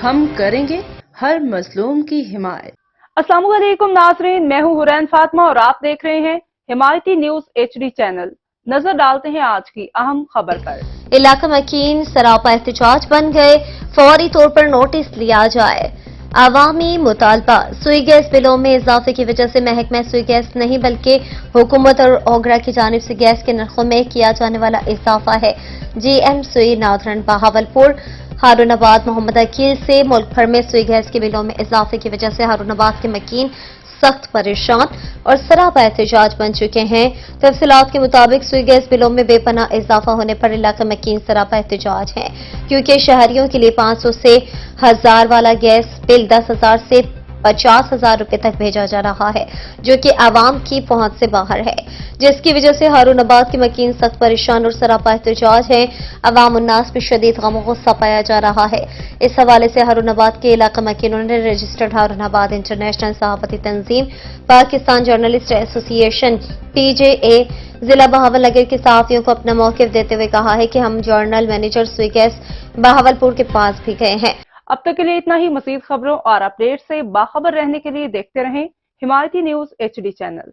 ہم کریں گے ہر مظلوم کی حمایت۔ السلام علیکم ناظرین، میں ہوں حرین فاطمہ اور آپ دیکھ رہے ہیں حمایتی نیوز HD چینل۔ نظر ڈالتے ہیں آج کی اہم خبر پر۔ علاقہ مکین سراپا احتجاج بن گئے، فوری طور پر نوٹس لیا جائے۔ عوامی مطالبہ، سوئی گیس بلوں میں اضافے کی وجہ سے محکمہ سوئی گیس نہیں بلکہ حکومت اور اوگرا کی جانب سے گیس کے نرخوں میں کیا جانے والا اضافہ ہے۔ GM سوئی نادرن بہاولپور ہارون آباد محمد عقیل سے ملک بھر میں سوئی گیس کے بلوں میں اضافے کی وجہ سے ہارون آباد کے مکین سخت پریشان اور سراپا احتجاج بن چکے ہیں۔ تفصیلات کے مطابق سوئی گیس بلوں میں بے پناہ اضافہ ہونے پر علاقہ مکین سراپا احتجاج ہے، کیونکہ شہریوں کے لیے 500 سے 1000 والا گیس بل 10,000 سے 50,000 روپے تک بھیجا جا رہا ہے، جو کہ عوام کی پہنچ سے باہر ہے، جس کی وجہ سے ہارون آباد کے مکین سخت پریشان اور سراپا احتجاج ہیں۔ عوام الناس میں شدید غم و غصہ پایا جا رہا ہے۔ اس حوالے سے ہارون آباد کے علاقہ مکینوں نے رجسٹرڈ ہارون آباد انٹرنیشنل صحافتی تنظیم، پاکستان جرنلسٹ ایسوسی ایشن PJA، ضلع بہاولنگر کے صحافیوں کو اپنا موقف دیتے ہوئے کہا ہے کہ ہم جنرل مینیجر سوئی گیس بہاولپور کے پاس بھی گئے ہیں۔ اب تک کے لیے اتنا ہی۔ مزید خبروں اور اپڈیٹ سے باخبر رہنے کے لیے دیکھتے رہیں حمایتی نیوز HD چینل۔